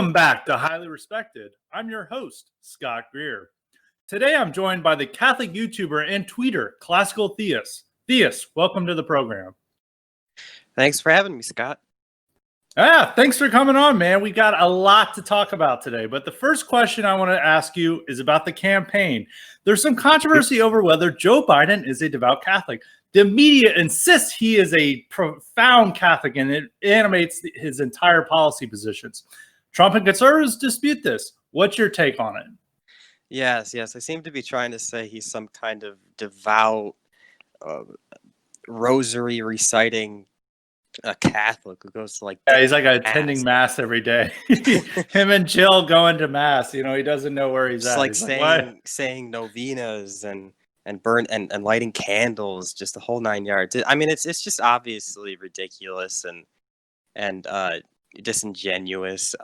Welcome back to Highly Respected. I'm your host, Scott Greer. Today I'm joined by the Catholic YouTuber and tweeter, Classical Theist. Theist, welcome to the program. Thanks for having me, Scott. Thanks for coming on, man. We got a lot to talk about today, but the first question I want to ask you is about the campaign. There's some controversy over whether Joe Biden is a devout Catholic. The media insists he is a profound Catholic, and it animates his entire policy positions. Trump and conservatives dispute this. What's your take on it? Yes. I seem to be trying to say he's some kind of devout, rosary reciting Catholic who goes to he's like attending mass every day. Him and Jill going to mass. You know, he doesn't know where he's at. He's saying novenas and lighting candles, just the whole 9 yards. I mean, it's just obviously ridiculous and disingenuous.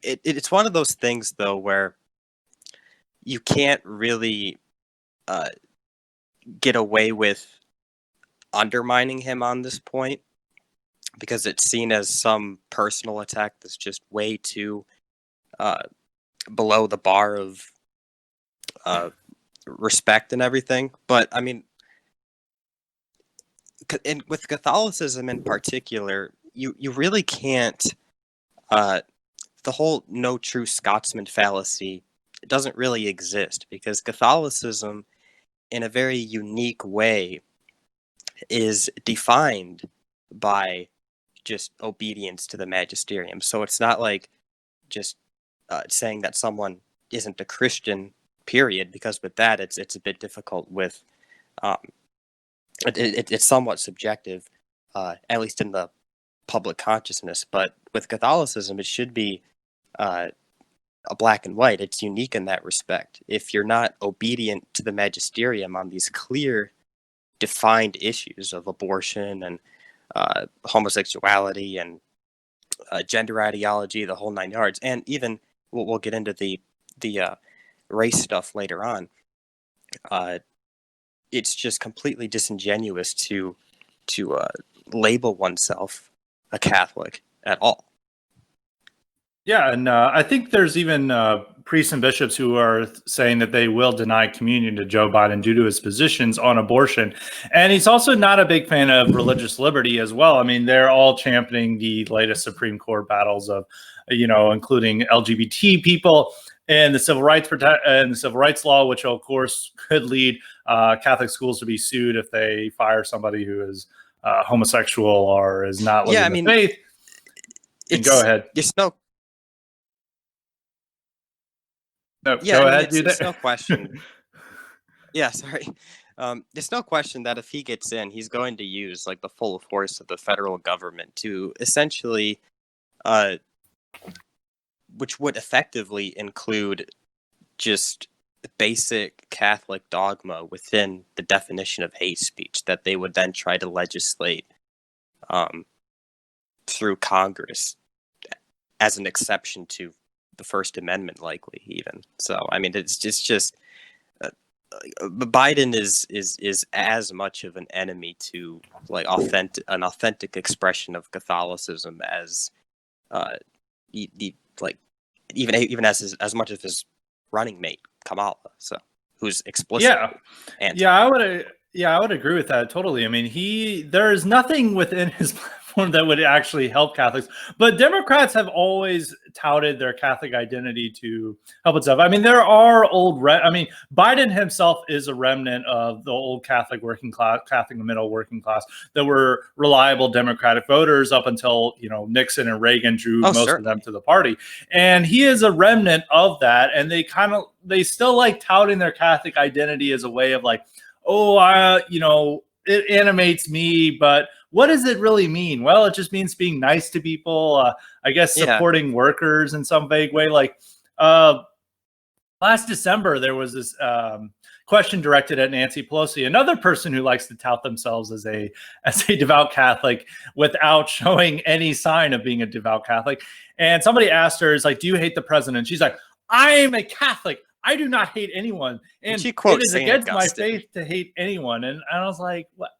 It's one of those things though where you can't really get away with undermining him on this point, because it's seen as some personal attack that's just way too below the bar of respect and everything. But I mean, with Catholicism in particular, you really can't. The whole no true Scotsman fallacy doesn't really exist, because Catholicism, in a very unique way, is defined by just obedience to the magisterium. So it's not like just saying that someone isn't a Christian, period, because with that it's a bit difficult with it's somewhat subjective, at least in the public consciousness. But with Catholicism, it should be a black and white. It's unique in that respect. If you're not obedient to the magisterium on these clear defined issues of abortion and homosexuality and gender ideology, the whole 9 yards, and even we'll get into the race stuff later on, it's just completely disingenuous to label oneself a Catholic at all. Yeah, and I think there's even priests and bishops who are saying that they will deny communion to Joe Biden due to his positions on abortion. And he's also not a big fan of religious liberty as well. I mean, they're all championing the latest Supreme Court battles of, including LGBT people and the civil rights law, which of course could lead Catholic schools to be sued if they fire somebody who is homosexual or is not living the faith. Go ahead. Go ahead. It's no question. Yeah, sorry. It's no question that if he gets in, he's going to use the full force of the federal government to essentially, which would effectively include just basic Catholic dogma within the definition of hate speech that they would then try to legislate through Congress as an exception to the First Amendment, likely even. So I mean, it's just Biden is as much of an enemy to an authentic expression of Catholicism as even as much of his running mate Kamala, so who's explicitly anti. I would agree with that totally. I mean, there is nothing within his platform that would actually help Catholics, but Democrats have always touted their Catholic identity to help itself. I mean, there are Biden himself is a remnant of the old Catholic working class, Catholic middle working class that were reliable Democratic voters up until, Nixon and Reagan drew most of them to the party. And he is a remnant of that. And they still like touting their Catholic identity as a way of it animates me, but what does it really mean? Well, it just means being nice to people, I guess supporting workers in some vague way. Last December, there was this question directed at Nancy Pelosi, another person who likes to tout themselves as a devout Catholic without showing any sign of being a devout Catholic. And somebody asked her, do you hate the president? She's like, I am a Catholic. I do not hate anyone. And she quotes it is against my faith to hate anyone. And I was like, what?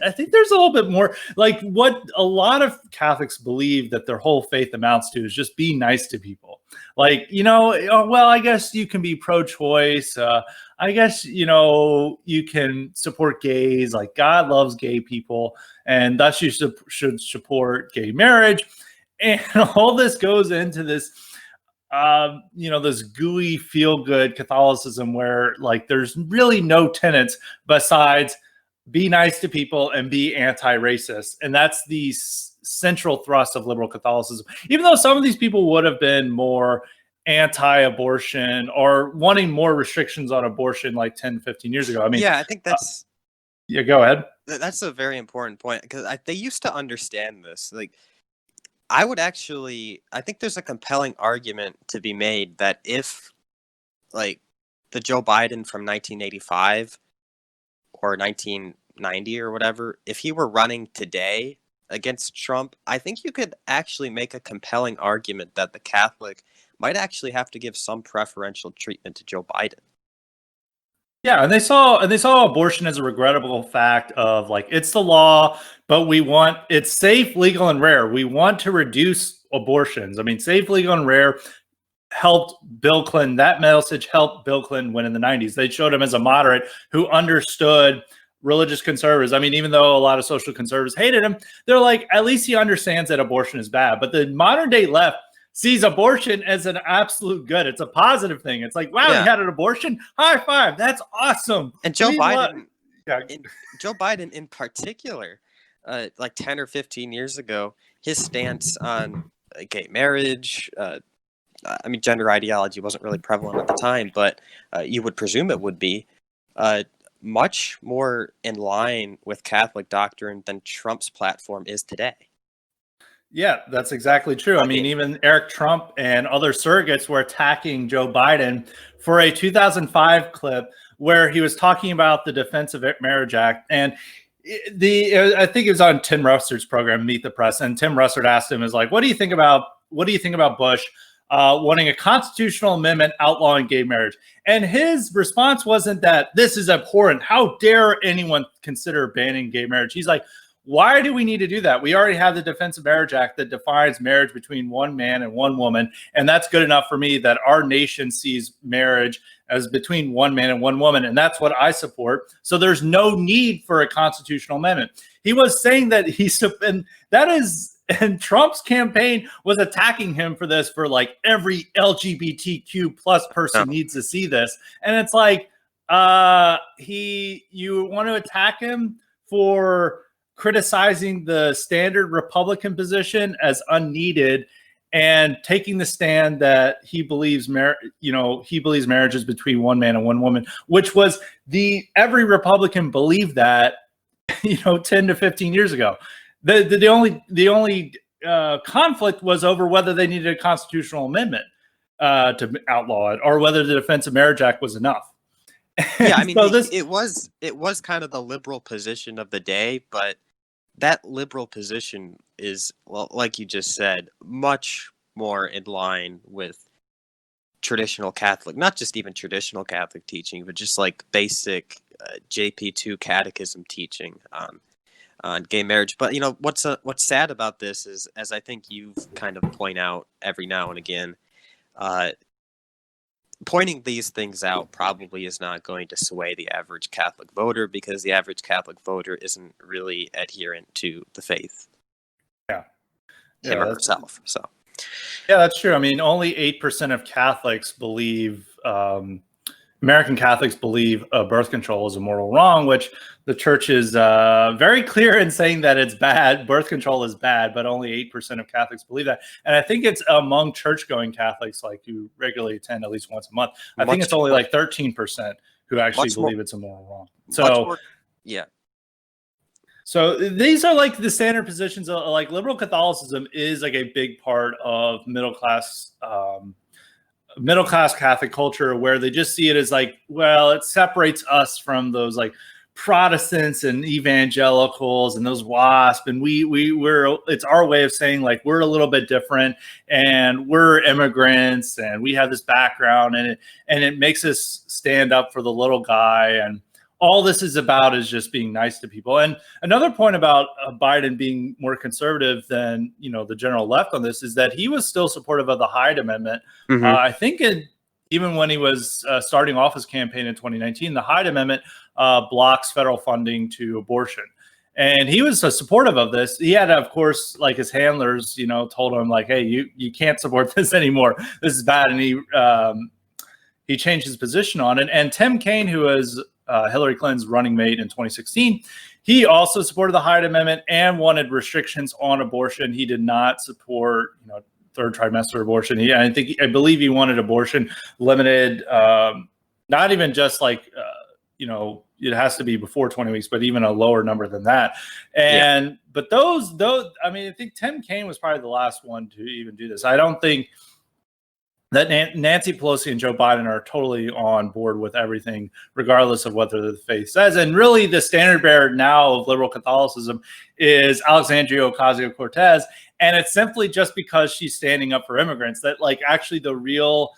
I think there's a little bit more, like what a lot of Catholics believe that their whole faith amounts to is just be nice to people. Like, well, I guess you can be pro-choice. I guess, you can support gays. Like God loves gay people, and thus you should support gay marriage. And all this goes into this, this gooey feel-good Catholicism where like there's really no tenets besides be nice to people and be anti-racist. And that's the central thrust of liberal Catholicism. Even though some of these people would have been more anti-abortion or wanting more restrictions on abortion like 10, 15 years ago. I mean, yeah, I think that's yeah, go ahead. That's a very important point because they used to understand this. Like, I think there's a compelling argument to be made that if, like, the Joe Biden from 1985 or 1990 or whatever, if he were running today against Trump, I think you could actually make a compelling argument that the Catholic might actually have to give some preferential treatment to Joe Biden. Yeah, and they saw abortion as a regrettable fact of like it's the law, but it's safe, legal, and rare. We want to reduce abortions. I mean, safe, legal, and rare helped Bill Clinton. That message helped Bill Clinton win in the 90s. They showed him as a moderate who understood religious conservatives. I mean, even though a lot of social conservatives hated him, they're like, at least he understands that abortion is bad. But the modern day left sees abortion as an absolute good. It's a positive thing. It's like, wow, he had an abortion. High five. That's awesome. And Joe Biden in particular, like 10 or 15 years ago, his stance on gay marriage, I mean, gender ideology wasn't really prevalent at the time, but you would presume it would be much more in line with Catholic doctrine than Trump's platform is today. Yeah, that's exactly true. I mean, even Eric Trump and other surrogates were attacking Joe Biden for a 2005 clip where he was talking about the Defense of Marriage Act. And I think it was on Tim Russerd's program, Meet the Press. And Tim Russerd asked him, what do you think about Bush wanting a constitutional amendment outlawing gay marriage? And his response wasn't that this is abhorrent. How dare anyone consider banning gay marriage? He's like, why do we need to do that? We already have the Defense of Marriage Act that defines marriage between one man and one woman. And that's good enough for me that our nation sees marriage as between one man and one woman. And that's what I support. So there's no need for a constitutional amendment. He was saying that and Trump's campaign was attacking him for this, for like every LGBTQ plus person needs to see this. And it's like, you want to attack him for criticizing the standard Republican position as unneeded and taking the stand that he believes marriage is between one man and one woman, which was every Republican believed that, 10 to 15 years ago. The only conflict was over whether they needed a constitutional amendment to outlaw it or whether the Defense of Marriage Act was enough. Yeah, I mean, it was kind of the liberal position of the day, but that liberal position is, well, like you just said, much more in line with traditional Catholic, not just even traditional Catholic teaching, but just like basic JP2 catechism teaching on gay marriage. But what's sad about this is, as I think you've kind of point out every now and again, pointing these things out probably is not going to sway the average Catholic voter, because the average Catholic voter isn't really adherent to the faith. Him or herself. So. Yeah, that's true. I mean, only 8% of Catholics believe, American Catholics believe birth control is a moral wrong, which the church is very clear in saying that it's bad. Birth control is bad, but only 8% of Catholics believe that. And I think it's among church-going Catholics, like who regularly attend at least once a month. I think it's only like 13% who actually believe it's a moral wrong. So, yeah. So these are like the standard positions. Like liberal Catholicism is like a big part of middle class Catholic culture, where they just see it as like, well, it separates us from those like Protestants and evangelicals and those WASP, and it's our way of saying like we're a little bit different and we're immigrants and we have this background, and it makes us stand up for the little guy and all this is about is just being nice to people. And another point about Biden being more conservative than the general left on this is that he was still supportive of the Hyde Amendment. Mm-hmm. I think even when he was starting off his campaign in 2019, the Hyde Amendment blocks federal funding to abortion. And he was supportive of this. He had, of course, like his handlers, told him like, "Hey, you can't support this anymore. This is bad." And he changed his position on it. And Tim Kaine, who was Hillary Clinton's running mate in 2016, he also supported the Hyde Amendment and wanted restrictions on abortion. He did not support, third trimester abortion. I believe he wanted abortion limited, not even just like, it has to be before 20 weeks, but even a lower number than that. But those, I think Tim Kaine was probably the last one to even do this. I don't think that Nancy Pelosi and Joe Biden are totally on board with everything, regardless of what the faith says. And really, the standard bearer now of liberal Catholicism is Alexandria Ocasio-Cortez. And it's simply just because she's standing up for immigrants that, like, actually the real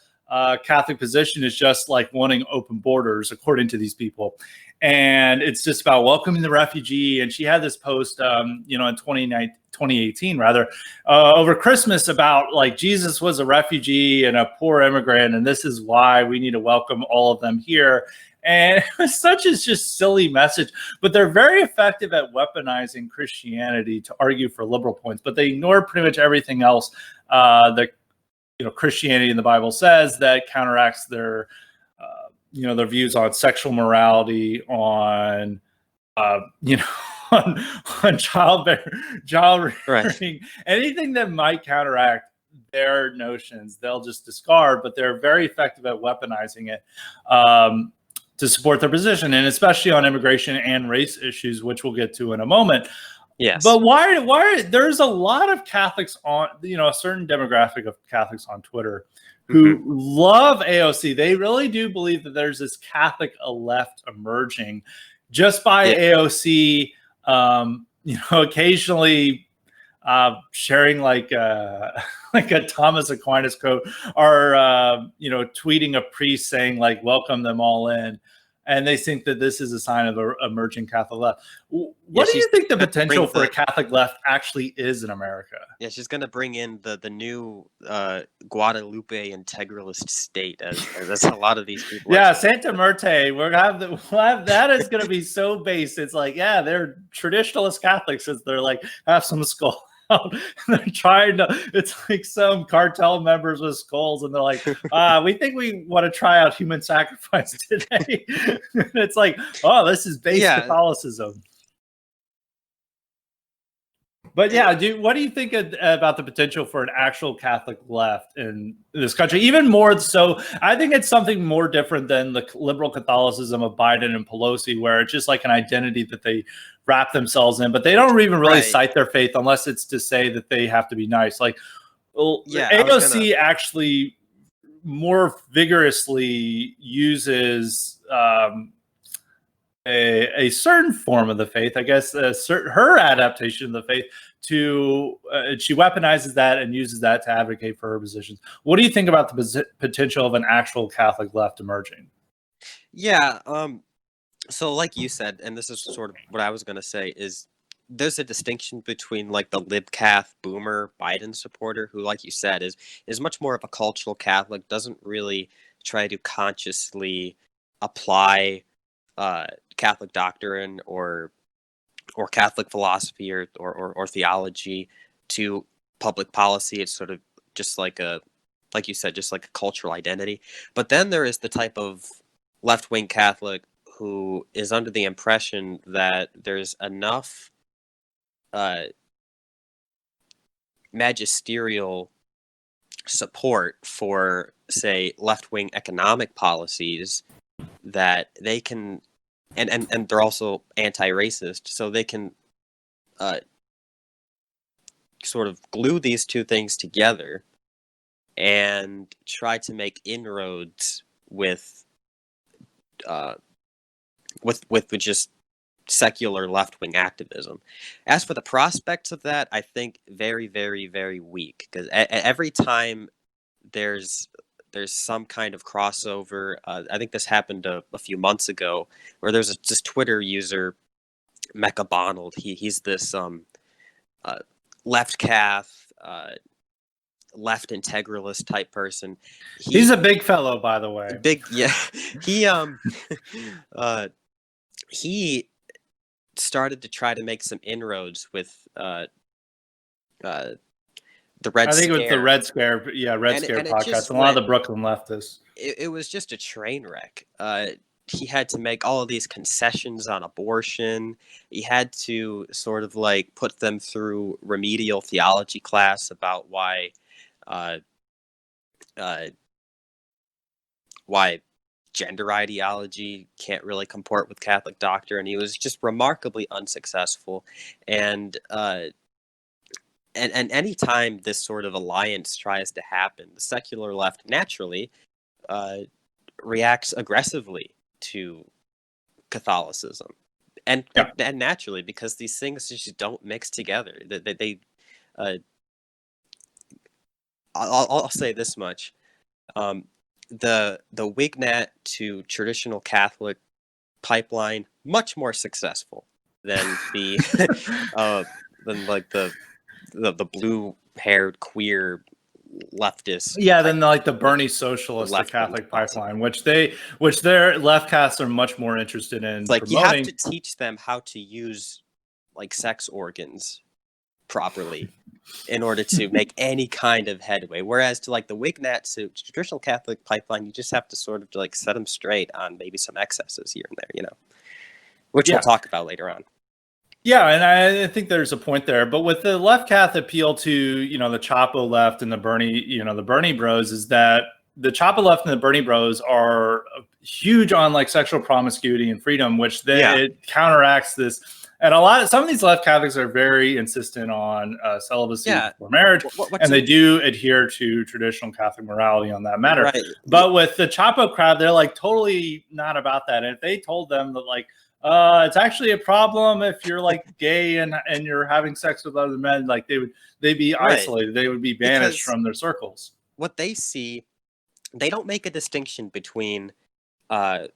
Catholic position is just like wanting open borders, according to these people. And it's just about welcoming the refugee. And she had this post, in 2018, rather, over Christmas about like Jesus was a refugee and a poor immigrant. And this is why we need to welcome all of them here. And it was such a just silly message, but they're very effective at weaponizing Christianity to argue for liberal points, but they ignore pretty much everything else that Christianity in the Bible says that counteracts their their views on sexual morality, on on child rearing, anything that might counteract their notions, they'll just discard. But they're very effective at weaponizing it to support their position, and especially on immigration and race issues, which we'll get to in a moment. Yes. But why there's a lot of Catholics on, a certain demographic of Catholics on Twitter who love AOC. They really do believe that there's this Catholic left emerging just by AOC, occasionally sharing like a Thomas Aquinas quote, or tweeting a priest saying like, welcome them all in. And they think that this is a sign of an emerging Catholic left. What do you think the potential for a Catholic left actually is in America? Yeah, she's going to bring in the new Guadalupe integralist state, as a lot of these people. Yeah, Santa Muerte. We'll have that is going to be so based. It's like, yeah, they're traditionalist Catholics. They're like, have some skull. They're trying to, it's like some cartel members with skulls, and they're like, we think we want to try out human sacrifice today. It's like, oh, this is base Catholicism. But yeah, what do you think about the potential for an actual Catholic left in this country? Even more so, I think it's something more different than the liberal Catholicism of Biden and Pelosi, where it's just like an identity that they wrap themselves in, but they don't even really cite their faith unless it's to say that they have to be nice. Like, AOC actually more vigorously uses a certain form of the faith, I guess, her adaptation of the faith to she weaponizes that and uses that to advocate for her positions. What do you think about the potential of an actual Catholic left emerging? Yeah, so like you said, and this is sort of what I was going to say, is there's a distinction between like the lib-cath boomer Biden supporter who, like you said, is much more of a cultural Catholic, doesn't really try to consciously apply Catholic doctrine or Catholic philosophy or theology to public policy. It's sort of just like you said, just like a cultural identity. But then there is the type of left-wing Catholic who is under the impression that there's enough magisterial support for, say, left-wing economic policies that they can, and they're also anti-racist, so they can sort of glue these two things together and try to make inroads with just secular left-wing activism. As for the prospects of that, I think very, very, very weak, because every time there's there's some kind of crossover. I think this happened a few months ago, where there's this Twitter user, Mecca Bonald. He's this uh, left Cath, left integralist type person. He's a big fellow, by the way. Big, yeah. He uh, he started to try to make some inroads with the Red I think it was the Scare. Red Scare, Red And Scare it podcast, just and a lot of went. the Brooklyn leftists. It was just a train wreck. He had to make all of these concessions on abortion. He had to sort of like put them through remedial theology class about uh, uh, why gender ideology can't really comport with Catholic doctrine. He was just remarkably unsuccessful, and any time this sort of alliance tries to happen, the secular left naturally reacts aggressively to Catholicism, and Yeah. naturally, because these things just don't mix together. They uh, I'll say this much: the Wignat to traditional Catholic pipeline much more successful than the than like the blue haired queer leftist. Yeah, then like the Bernie socialist, the Left wing Catholic Catholicism. pipeline, which their left casts are much more interested in It's like you have promoting. to teach them how to use like sex organs properly in order to make any kind of headway. Whereas to like the Wignat to traditional Catholic pipeline, you just have to sort of like set them straight on maybe some excesses here and there, which Yeah. we'll talk about later on. Yeah, and I think there's a point there. But with the left Cath appeal to, the Chapo left and the Bernie bros, is that the Chapo left and the Bernie bros are huge on like sexual promiscuity and freedom, which it counteracts this. And some of these left Catholics are very insistent on celibacy before marriage, and they do adhere to traditional Catholic morality on that matter. Right. But with the Chapo crowd, they're like totally not about that. And if they told them that like, it's actually a problem if you're like gay and you're having sex with other men, like they'd be isolated. They would be banished from their circles. What they see, they don't make a distinction between like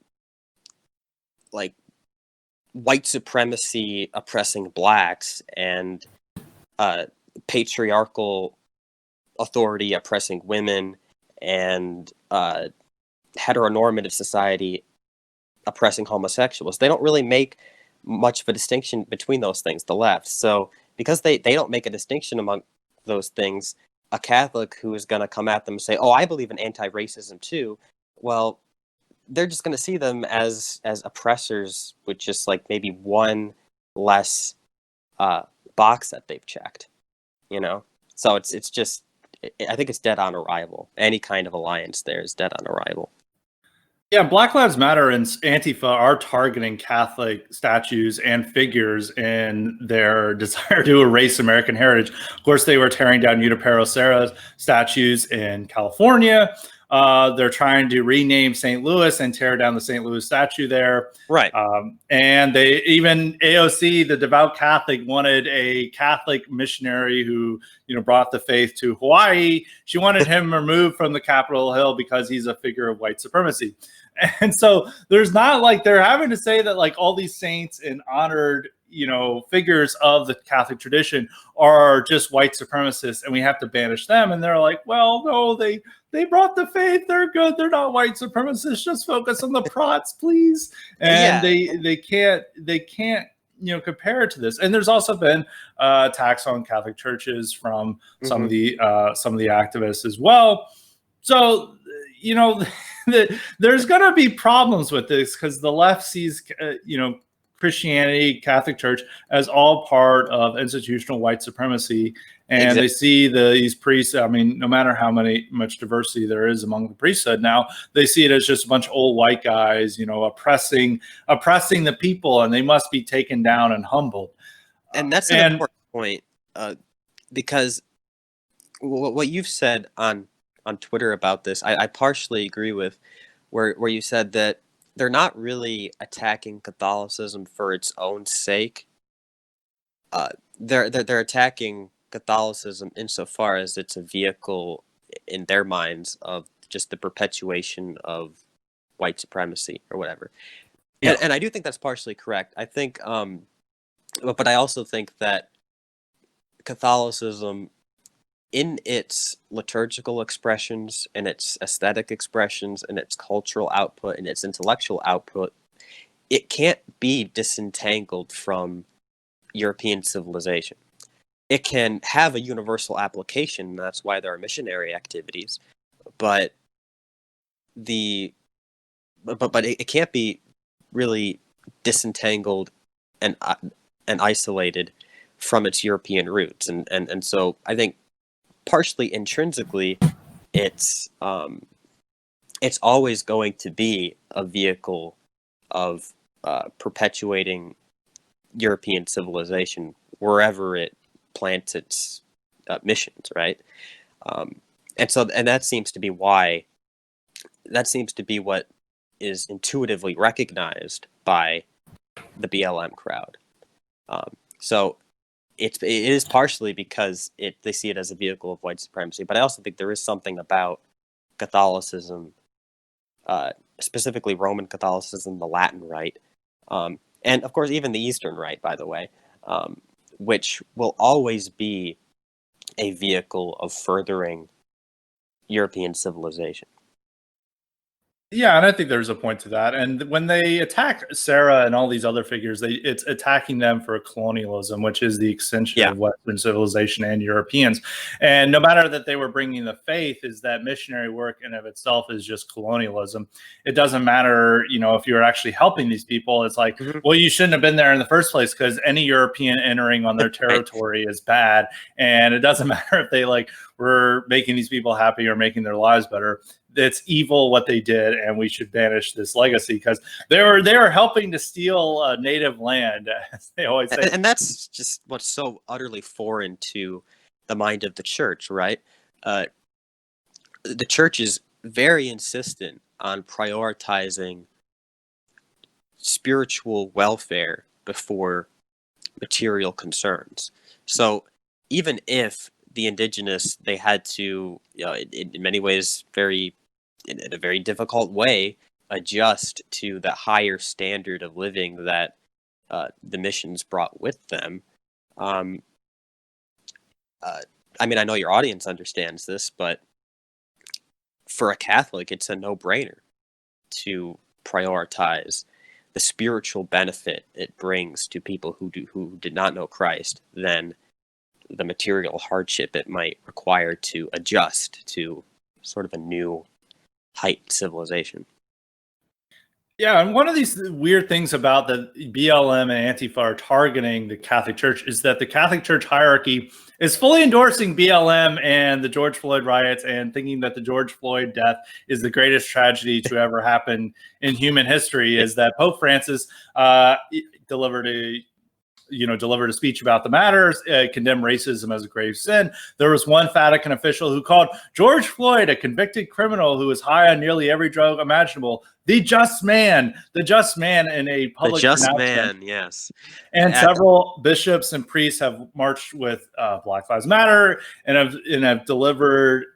white supremacy oppressing blacks and patriarchal authority oppressing women and heteronormative society oppressing homosexuals. They don't really make much of a distinction between those things, the left. So because they don't make a distinction among those things, a Catholic who is going to come at them and say, oh, I believe in anti-racism too, well, they're just going to see them as oppressors with just like maybe one less box that they've checked, So it's just, I think it's dead on arrival. Any kind of alliance there is dead on arrival. Yeah, Black Lives Matter and Antifa are targeting Catholic statues and figures in their desire to erase American heritage. Of course, they were tearing down Junipero Serra's statues in California. They're trying to rename St. Louis and tear down the St. Louis statue there. Right. And they even AOC, the Devout Catholic, wanted a Catholic missionary who, brought the faith to Hawaii. She wanted him removed from the Capitol Hill because he's a figure of white supremacy. And so there's not like they're having to say that like all these saints and honored, figures of the Catholic tradition are just white supremacists and we have to banish them. And they're like, well, no, they brought the faith. They're good. They're not white supremacists. Just focus on the prots, please. And they can't, compare it to this. And there's also been attacks on Catholic churches from some of the activists as well. So, there's going to be problems with this because the left sees, Christianity, Catholic Church as all part of institutional white supremacy. And they see these priests, I mean, no matter how much diversity there is among the priesthood now, they see it as just a bunch of old white guys, oppressing the people, and they must be taken down and humbled. And that's an important point, because what you've said on Twitter about this, I partially agree with, where you said that they're not really attacking Catholicism for its own sake. They're attacking Catholicism insofar as it's a vehicle in their minds of just the perpetuation of white supremacy or whatever. Yeah. And I do think that's partially correct. I think, but I also think that Catholicism, in its liturgical expressions, in its aesthetic expressions, in its cultural output, in its intellectual output, it can't be disentangled from European civilization. It can have a universal application, and that's why there are missionary activities, but it can't be really disentangled and isolated from its European roots. And so I think partially intrinsically, it's always going to be a vehicle of perpetuating European civilization wherever it plants its missions, right? And that seems to be why. That seems to be what is intuitively recognized by the BLM crowd. So it is partially because they see it as a vehicle of white supremacy, but I also think there is something about Catholicism, specifically Roman Catholicism, the Latin Rite, and of course even the Eastern Rite, by the way, which will always be a vehicle of furthering European civilization. Yeah, and I think there's a point to that. And when they attack Sarah and all these other figures, it's attacking them for colonialism, which is the extension of Western civilization and Europeans. And no matter that they were bringing the faith, is that missionary work in of itself is just colonialism. It doesn't matter, if you're actually helping these people. It's like, well, you shouldn't have been there in the first place because any European entering on their territory is bad. And it doesn't matter if they were making these people happy or making their lives better. It's evil what they did, and we should banish this legacy because they were helping to steal native land, as they always say. And that's just what's so utterly foreign to the mind of the church, right? The church is very insistent on prioritizing spiritual welfare before material concerns. So even if the indigenous, they had to, in many ways, in a very difficult way, adjust to the higher standard of living that the missions brought with them. I mean, I know your audience understands this, but for a Catholic, it's a no-brainer to prioritize the spiritual benefit it brings to people who did not know Christ than the material hardship it might require to adjust to sort of a new heightened civilization. Yeah, and one of these weird things about the BLM and Antifa are targeting the Catholic Church is that the Catholic Church hierarchy is fully endorsing BLM and the George Floyd riots and thinking that the George Floyd death is the greatest tragedy to ever happen in human history. Is that Pope Francis delivered a speech about the matters, condemned racism as a grave sin. There was one Vatican official who called George Floyd, a convicted criminal who was high on nearly every drug imaginable, the just man in a public pronouncement. Yes. And several bishops and priests have marched with Black Lives Matter and have delivered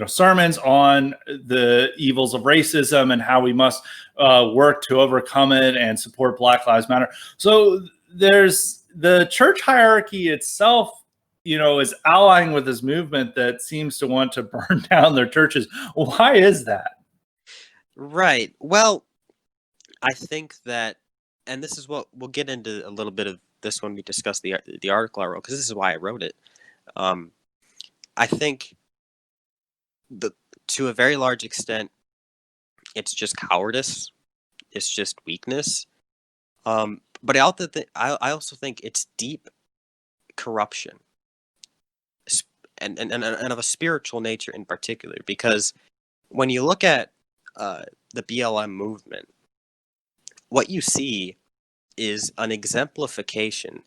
sermons on the evils of racism and how we must work to overcome it and support Black Lives Matter. So there's the church hierarchy itself, is allying with this movement that seems to want to burn down their churches. Why is that? Right. Well, I think that, and this is what we'll get into a little bit of this when we discuss the article I wrote, because this is why I wrote it. I think to a very large extent, it's just cowardice. It's just weakness. But I also think it's deep corruption, and of a spiritual nature in particular. Because when you look at the BLM movement, what you see is an exemplification,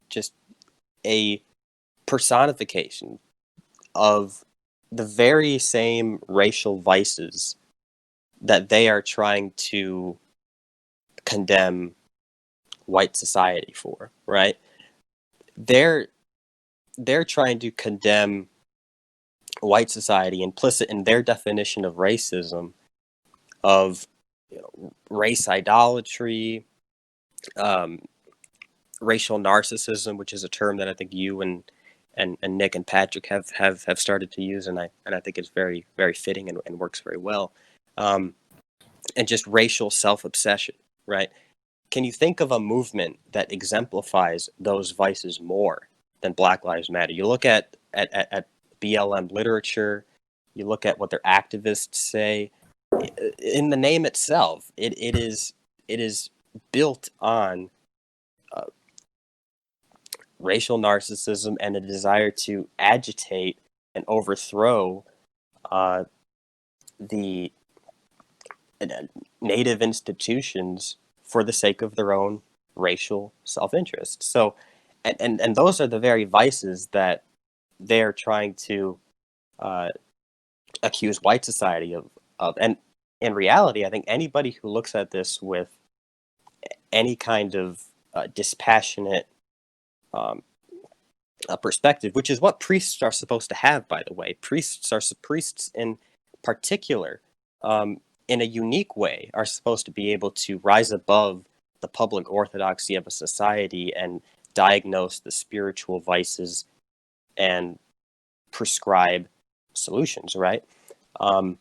just a personification of the very same racial vices that they are trying to condemn white society for, right? They're trying to condemn white society, implicit in their definition of racism, of race idolatry, um, racial narcissism, which is a term that I think you and Nick and Patrick have started to use, and I think it's very, very fitting and works very well. And just racial self-obsession, right? Can you think of a movement that exemplifies those vices more than Black Lives Matter? You look at BLM literature, you look at what their activists say. In the name itself, it is built on racial narcissism and a desire to agitate and overthrow the native institutions for the sake of their own racial self-interest. So, and those are the very vices that they're trying to accuse white society of. And in reality, I think anybody who looks at this with any kind of dispassionate perspective, which is what priests are supposed to have, by the way. Priests in particular, in a unique way, are supposed to be able to rise above the public orthodoxy of a society and diagnose the spiritual vices and prescribe solutions, right? And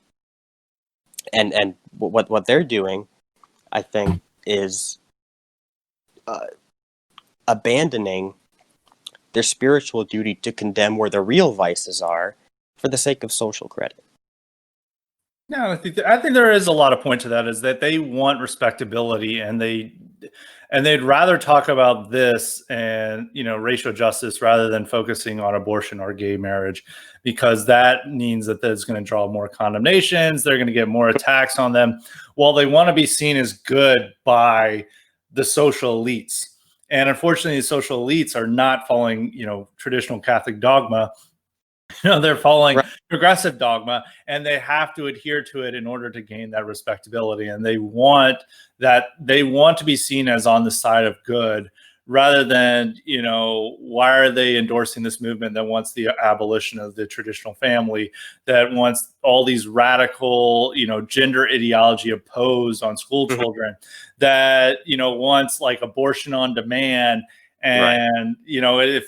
what they're doing, I think, is abandoning their spiritual duty to condemn where the real vices are for the sake of social credit. No, I think there is a lot of point to that. Is that they want respectability, and they'd rather talk about this and racial justice rather than focusing on abortion or gay marriage, because that means that there's going to draw more condemnations. They're going to get more attacks on them. Well, they want to be seen as good by the social elites, and unfortunately, the social elites are not following traditional Catholic dogma. They're following progressive dogma, and they have to adhere to it in order to gain that respectability. And they want to be seen as on the side of good, rather than, why are they endorsing this movement that wants the abolition of the traditional family, that wants all these radical, gender ideology opposed on school children, that, wants like abortion on demand, and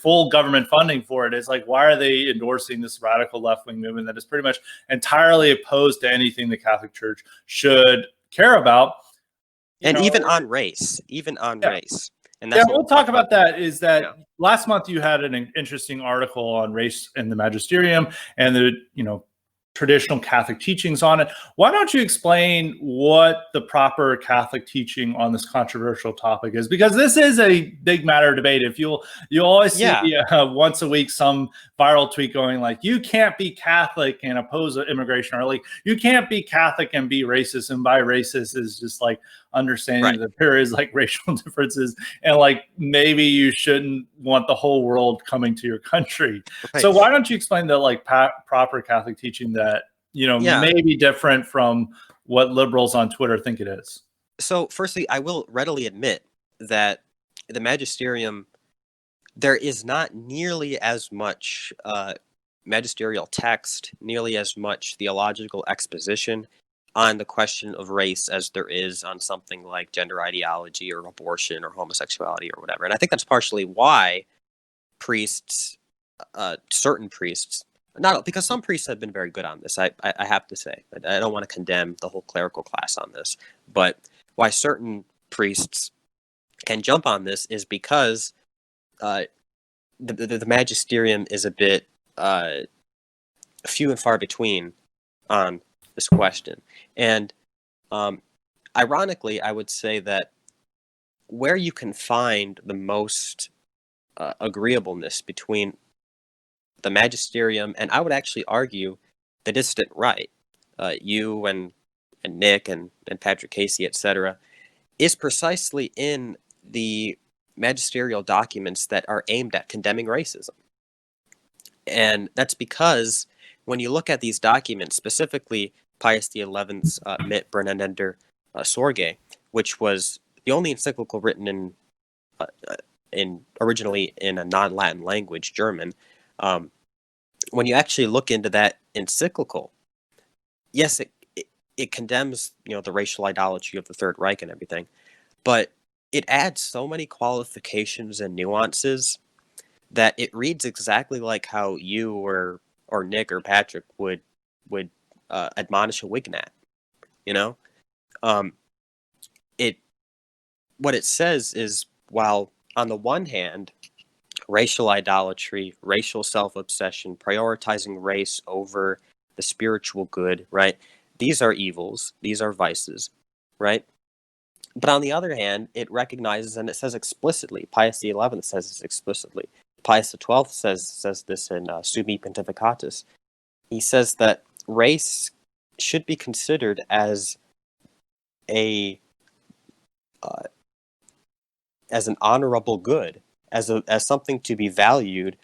full government funding for it. Is like, why are they endorsing this radical left-wing movement that is pretty much entirely opposed to anything the Catholic Church should care about? Even on race. And that's we'll talk about that. Is that last month you had an interesting article on race in the magisterium and the traditional Catholic teachings on it. Why don't you explain what the proper Catholic teaching on this controversial topic is? Because this is a big matter of debate. If you'll always see once a week some viral tweet going like, you can't be Catholic and oppose immigration, or like, you can't be Catholic and be racist. And by racist is just like understanding that there is like racial differences, and like maybe you shouldn't want the whole world coming to your country. So why don't you explain the like proper Catholic teaching that may be different from what liberals on Twitter think it is? So firstly, I will readily admit that the magisterium, there is not nearly as much magisterial text, nearly as much theological exposition on the question of race as there is on something like gender ideology or abortion or homosexuality or whatever. And I think that's partially why priests, certain priests, not because some priests have been very good on this, I have to say. I don't want to condemn the whole clerical class on this, but why certain priests can jump on this is because the magisterium is a bit few and far between on this question. And ironically, I would say that where you can find the most agreeableness between the magisterium and, I would actually argue, the dissident right, you and Nick and Patrick Casey, etc., is precisely in the magisterial documents that are aimed at condemning racism. And that's because when you look at these documents, specifically Pius XI's Mit Brennender Sorge, which was the only encyclical written in originally in a non-Latin language, German, when you actually look into that encyclical, yes, it condemns, the racial idolatry of the Third Reich and everything, but it adds so many qualifications and nuances that it reads exactly like how you or Nick or Patrick would admonish a Wignat. You know, um, it what it says is, while on the one hand, racial idolatry, racial self-obsession, prioritizing race over the spiritual good, right? These are evils. These are vices, right? But on the other hand, it recognizes, and it says explicitly, Pius XI says this explicitly. Pius XII says this in Summi Pontificatus. He says that race should be considered as a as an honorable good, as something to be valued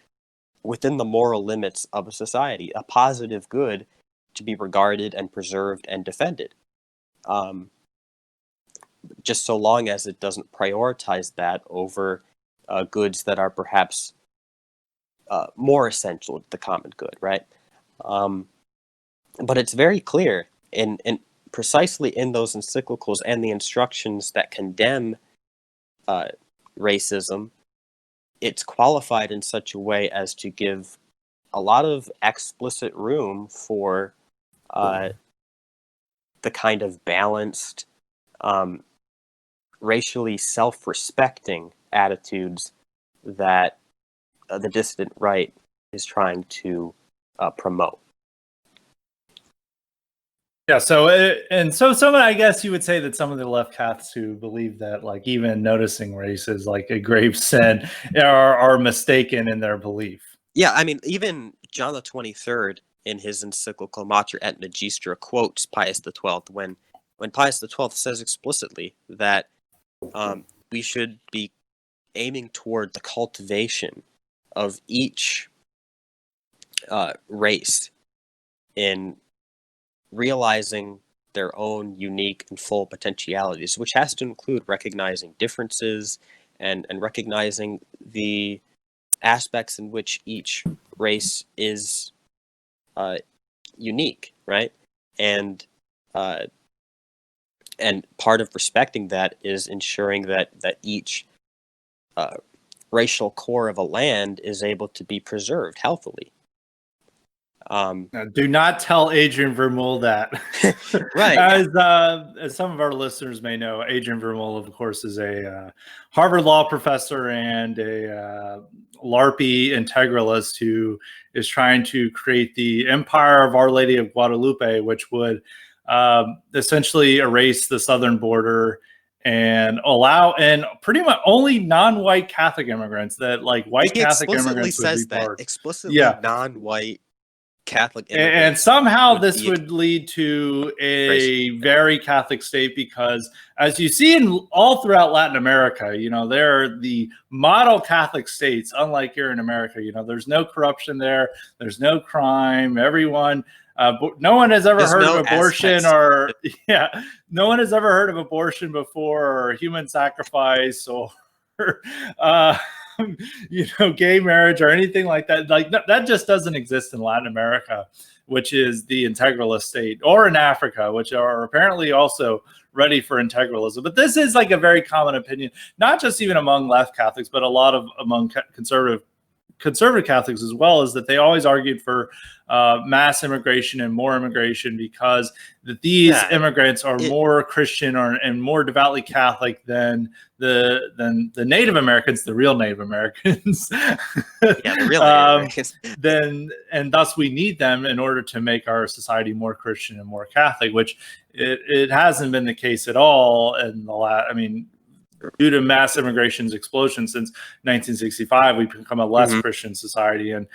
within the moral limits of a society, a positive good to be regarded and preserved and defended. Just so long as it doesn't prioritize that over goods that are perhaps more essential to the common good, right? But it's very clear in precisely in those encyclicals and the instructions that condemn racism, it's qualified in such a way as to give a lot of explicit room for the kind of balanced, racially self-respecting attitudes that the dissident right is trying to promote. Yeah, so some, I guess you would say that some of the left Catholics who believe that like even noticing race is like a grave sin are mistaken in their belief. Yeah, I mean, even John the 23rd in his encyclical Mater et Magistra quotes Pius XII when Pius XII says explicitly that we should be aiming toward the cultivation of each race in realizing their own unique and full potentialities, which has to include recognizing differences and recognizing the aspects in which each race is unique, right? And part of respecting that is ensuring that each racial core of a land is able to be preserved healthily. Now, do not tell Adrian Vermeule that. Right. As some of our listeners may know, Adrian Vermeule, of course, is a Harvard law professor and a LARPy integralist who is trying to create the Empire of Our Lady of Guadalupe, which would essentially erase the southern border and allow, and pretty much only non-white Catholic immigrants, that like white Catholic immigrants would be part. Explicitly Yeah. Non-white Catholic And immigrants. somehow this would lead to a very Catholic state, because as you see in all throughout Latin America, there are the model Catholic states, unlike here in America. There's no corruption there. There's no crime. Everyone, no one has ever heard of abortion no one has ever heard of abortion before, or human sacrifice, or gay marriage or anything like that. Like that just doesn't exist in Latin America, which is the integralist state, or in Africa, which are apparently also ready for integralism. But this is like a very common opinion, not just even among left Catholics, but a lot of among conservative Catholics as well, is that they always argued for mass immigration and more immigration, because these immigrants are more Christian and more devoutly Catholic than the Native Americans, the real Native Americans. The real Native Americans. And thus we need them in order to make our society more Christian and more Catholic, which it hasn't been the case at all in the last. I mean, due to mass immigration's explosion since 1965, we've become a less Christian society, and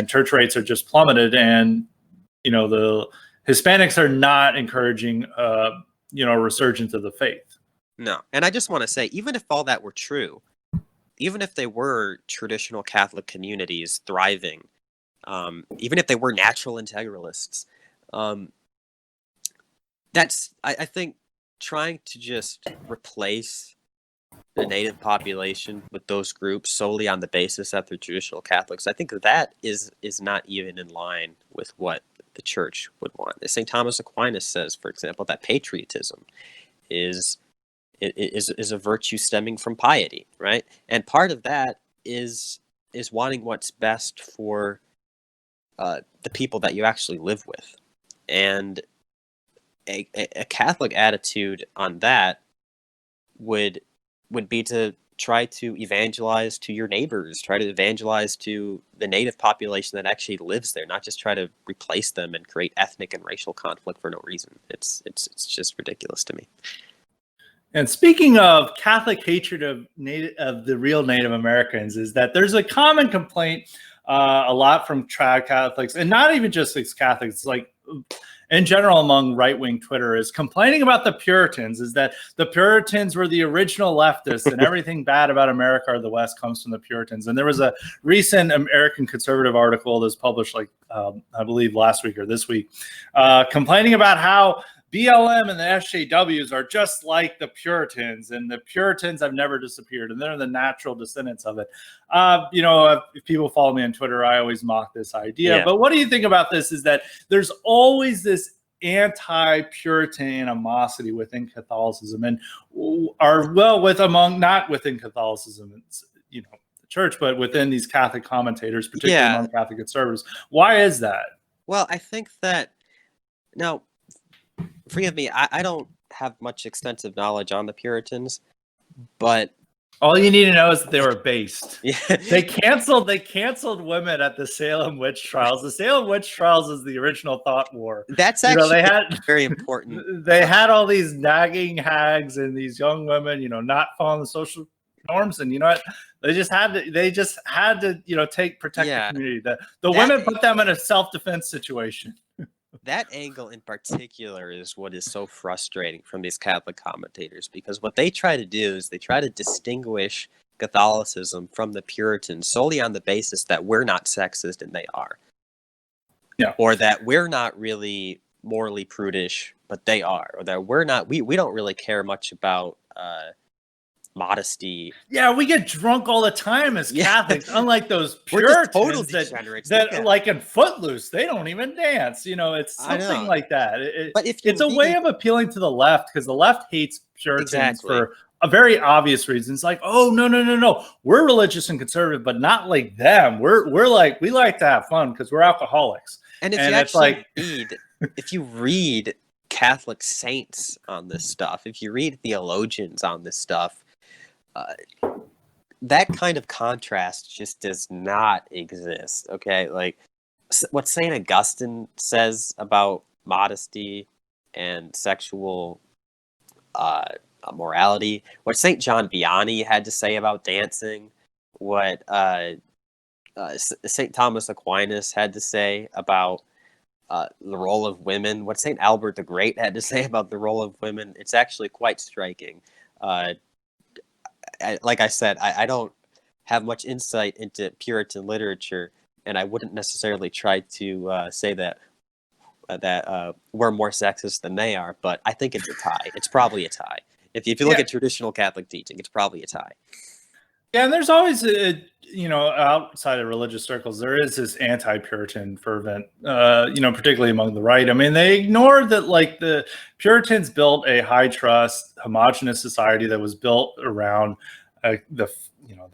church rates are just plummeted. And the Hispanics are not encouraging a resurgence of the faith. No, and I just want to say, even if all that were true, even if they were traditional Catholic communities thriving, even if they were natural integralists, that's I think trying to just replace the native population with those groups solely on the basis that they're traditional Catholics, I think that is not even in line with what the church would want. St. Thomas Aquinas says, for example, that patriotism is a virtue stemming from piety, right? And part of that is wanting what's best for the people that you actually live with. And a Catholic attitude on that would be to try to evangelize to your neighbors, try to evangelize to the native population that actually lives there, not just try to replace them and create ethnic and racial conflict for no reason. It's just ridiculous to me. And speaking of Catholic hatred of the real Native Americans, is that there's a common complaint a lot from trad Catholics, and not even just ex-Catholics, like in general among right-wing Twitter, is complaining about the Puritans, is that the Puritans were the original leftists and everything bad about America or the West comes from the Puritans. And there was a recent American Conservative article that was published I believe last week or this week, complaining about how BLM and the SJWs are just like the Puritans, and the Puritans have never disappeared, and they're the natural descendants of it. If people follow me on Twitter, I always mock this idea. Yeah. But what do you think about this? Is that there's always this anti-Puritan animosity within Catholicism, and not within Catholicism, the church, but within these Catholic commentators, particularly among Catholic conservatives. Why is that? Well, I think that now. Forgive me, I don't have much extensive knowledge on the Puritans, but all you need to know is that they were based. Yeah. They canceled women at the Salem witch trials. The Salem witch trials is the original thought war. That's actually they had, very important. They had all these nagging hags and these young women, not following the social norms, and you know what? They just had to protect the community. The women put them in a self-defense situation. That angle in particular is what is so frustrating from these Catholic commentators, because what they try to do is they try to distinguish Catholicism from the Puritans solely on the basis that we're not sexist and they are. Yeah. Or that we're not really morally prudish, but they are. Or that we don't really care much about modesty. Yeah, we get drunk all the time as Catholics, unlike those Puritans that like in Footloose, they don't even dance. It's something like that. But it's a way of appealing to the left, because the left hates Puritans for a very obvious reason. It's like, oh, no. We're religious and conservative, but not like them. We like to have fun because we're alcoholics. And if you read Catholic saints on this stuff, if you read theologians on this stuff, that kind of contrast just does not exist. Okay, like what St. Augustine says about modesty and sexual morality, what St. John Vianney had to say about dancing, what St. Thomas Aquinas had to say about the role of women, what St. Albert the Great had to say about the role of women. It's actually quite striking. Like I said, I don't have much insight into Puritan literature, and I wouldn't necessarily try to say that we're more sexist than they are, but I think it's a tie. It's probably a tie. If you look at traditional Catholic teaching, it's probably a tie. Yeah, and there's always outside of religious circles, there is this anti-Puritan fervent, particularly among the right. I mean, they ignored that, like, the Puritans built a high trust, homogenous society that was built around the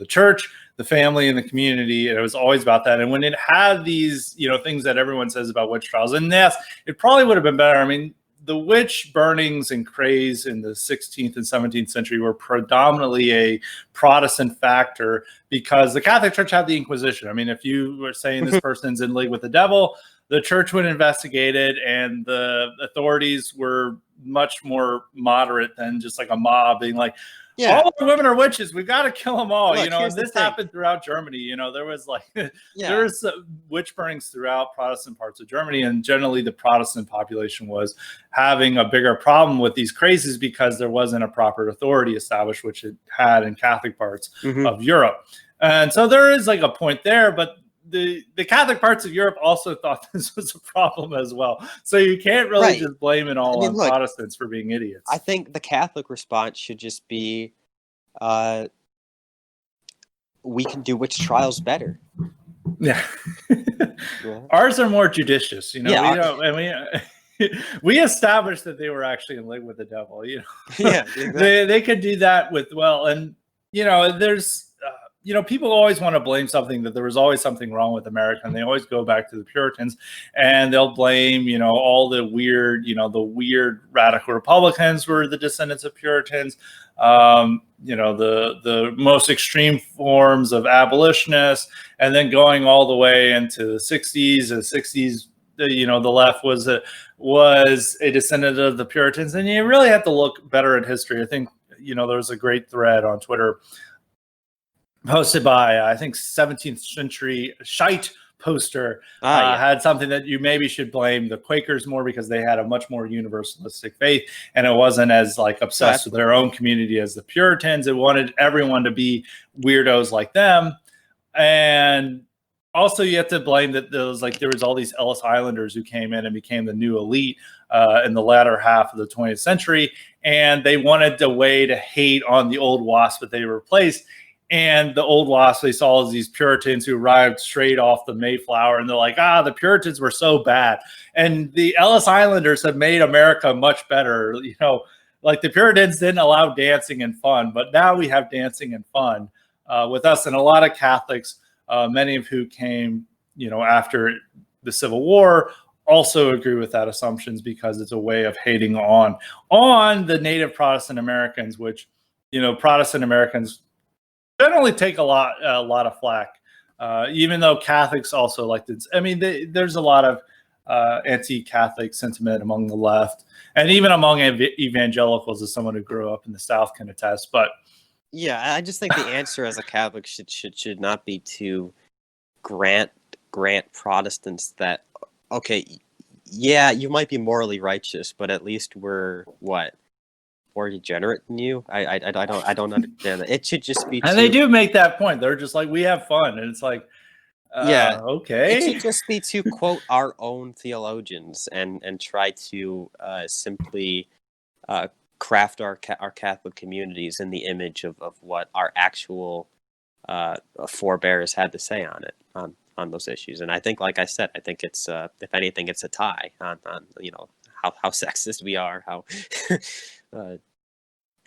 church, the family, and the community. And it was always about that. And when it had these, things that everyone says about witch trials, and yes, it probably would have been better. I mean, the witch burnings and craze in the 16th and 17th century were predominantly a Protestant factor, because the Catholic Church had the Inquisition. I mean, if you were saying this person's in league with the devil, the church would investigate it, and the authorities were much more moderate than just like a mob being like, all the women are witches, we've got to kill them all. Look, and this happened throughout Germany. There was there was witch burnings throughout Protestant parts of Germany, and generally the Protestant population was having a bigger problem with these crazes because there wasn't a proper authority established, which it had in Catholic parts of Europe. And so there is like a point there, but the Catholic parts of Europe also thought this was a problem as well. So you can't really just blame it all on Protestants for being idiots. I think the Catholic response should just be we can do witch trials better. Yeah. Yeah. Ours are more judicious, Yeah, we don't, and we established that they were actually in league with the devil, Yeah, exactly. they could do that with, well, and there's people always want to blame something, that there was always something wrong with America, and they always go back to the Puritans, and they'll blame all the weird radical Republicans were the descendants of Puritans, the most extreme forms of abolitionists, and then going all the way into the 60s. The 60s, the left was a descendant of the Puritans, and you really have to look better at history. I think there was a great thread on Twitter posted by I think 17th century shite poster had something that you maybe should blame the Quakers more, because they had a much more universalistic faith, and it wasn't as obsessed with their own community as the Puritans. It wanted everyone to be weirdos like them. And also you have to blame that there was all these Ellis Islanders who came in and became the new elite in the latter half of the 20th century, and they wanted a way to hate on the old WASP that they replaced. And the old WASP, they saw as these Puritans who arrived straight off the Mayflower, and they're like, the Puritans were so bad. And the Ellis Islanders have made America much better. The Puritans didn't allow dancing and fun, but now we have dancing and fun with us. And a lot of Catholics, many of who came, after the Civil War, also agree with that assumptions, because it's a way of hating on the native Protestant Americans, which, Protestant Americans generally take a lot of flack, even though Catholics also like this. I mean, there's a lot of anti-Catholic sentiment among the left, and even among evangelicals, as someone who grew up in the South can attest. But yeah, I just think the answer as a Catholic should not be to grant Protestants that, okay, yeah, you might be morally righteous, but at least we're what? More degenerate than you. I don't understand that. It should just be. And they do make that point. They're just like, we have fun, and it's like, okay. It should just be to quote our own theologians and try to simply craft our Catholic communities in the image of what our actual forebears had to say on it, on those issues. And I think, like I said, I think it's if anything, it's a tie on how sexist we are, how